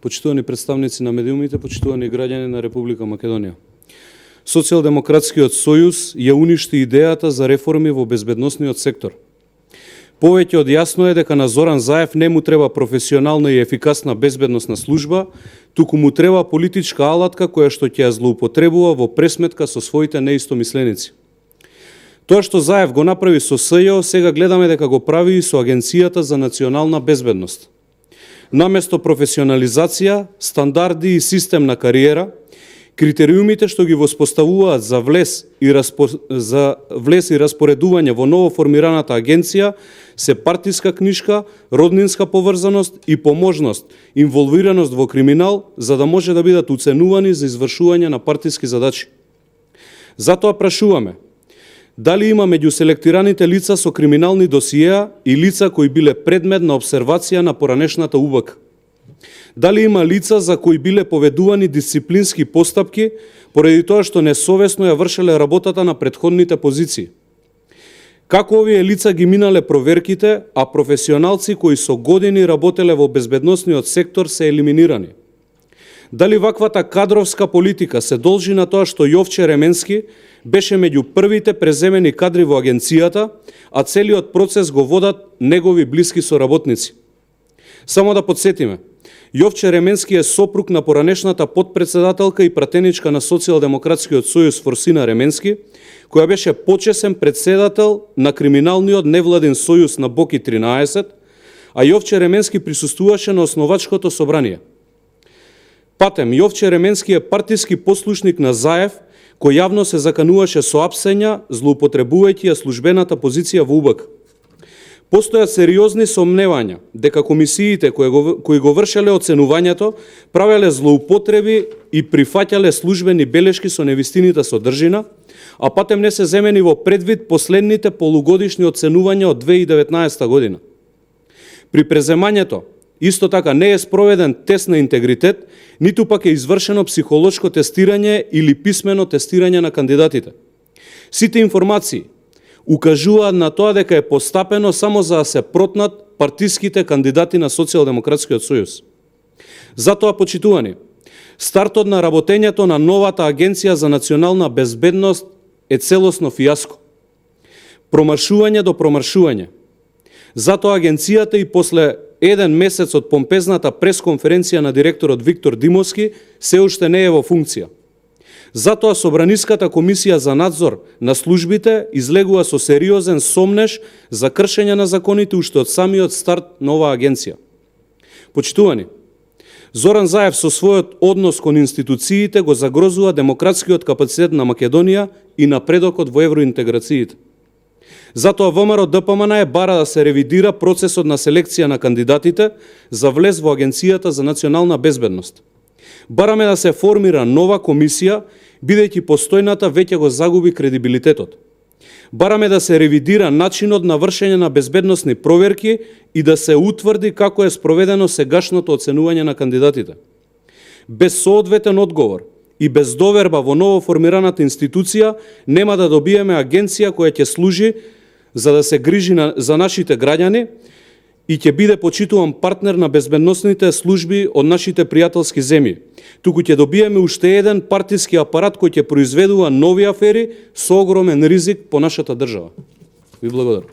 Почитувани представници на медиумите, почитувани граѓани на Република Македонија. Социјалдемократскиот сојуз ја уништи идејата за реформи во безбедносниот сектор. Повеќе од јасно е дека на Зоран Заев не му треба професионална и ефикасна безбедносна служба, туку му треба политичка алатка која што ќе ја злоупотребува во пресметка со своите неистомисленици. Тоа што Заев го направи со СЈО, сега гледаме дека го прави и со Агенцијата за национална безбедност. Наместо професионализација, стандарди и систем на кариера, критериумите што ги воспоставуваат за влез и распоредување во ново формираната агенција се партиска книшка, роднинска поврзаност и поможност, инволвираност во криминал, за да може да бидат уценувани за извршување на партиски задачи. Затоа прашуваме, дали има меѓу селектираните лица со криминални досиеа и лица кои биле предмет на обсервација на поранешната УБК? Дали има лица за кои биле поведувани дисциплински постапки поради тоа што несовесно ја вршеле работата на претходните позиции? Како овие лица ги минале проверките, а професионалци кои со години работеле во безбедносниот сектор се елиминирани? Дали ваквата кадровска политика се должи на тоа што Јовче Ременски беше меѓу првите преземени кадри во агенцијата, а целиот процес го водат негови блиски соработници? Само да подсетиме, Јовче Ременски е сопруг на поранешната подпредседателка и пратеничка на Социјалдемократскиот сојуз Форсина Ременски, која беше почесен председател на криминалниот невладин сојуз на Боки 13, а Јовче Ременски присуствуваше на основачкото собрание. Патем, Јовче Ременски е партиски послушник на Заев, кој јавно се закануваше со апсења, злоупотребувајќи ја службената позиција во УБК. Постојат сериозни сомневања дека комисиите кои го вршеле оценувањето правеле злоупотреби и прифаќале службени белешки со невистинита содржина, а патем не се земени во предвид последните полугодишни оценувања од 2019 година. При преземањето исто така не е спроведен тест на интегритет, ниту пак е извршено психолошко тестирање или писмено тестирање на кандидатите. Сите информации укажуваат на тоа дека е постапено само за да се протнат партиските кандидати на Социјалдемократскиот сојуз. Затоа, почитувани, стартот на работењето на новата Агенција за национална безбедност е целосно фијаско. Промаршување до промаршување. Затоа агенцијата и после еден месец од помпезната пресконференција на директорот Виктор Димовски се уште не е во функција. Затоа Собраниската комисија за надзор на службите излегува со сериозен сомнеж за кршење на законите уште од самиот старт на оваа агенција. Почитувани, Зоран Заев со својот однос кон институциите го загрозува демократскиот капацитет на Македонија и напредокот во евроинтеграциите. Затоа ВМРО ДПМН бара да се ревидира процесот на селекција на кандидатите за влез во Агенцијата за национална безбедност. Бараме да се формира нова комисија, бидејќи постојната веќе го загуби кредибилитетот. Бараме да се ревидира начинот на вршење на безбедносни проверки и да се утврди како е спроведено сегашното оценување на кандидатите. Без соодветен одговор и без доверба во ново формираната институција нема да добиеме агенција која ќе служи за да се грижи за нашите граѓани и ќе биде почитуван партнер на безбедносните служби од нашите пријателски земји. Туку ќе добиеме уште еден партиски апарат кој ќе произведува нови афери со огромен ризик по нашата држава. Ви благодарам.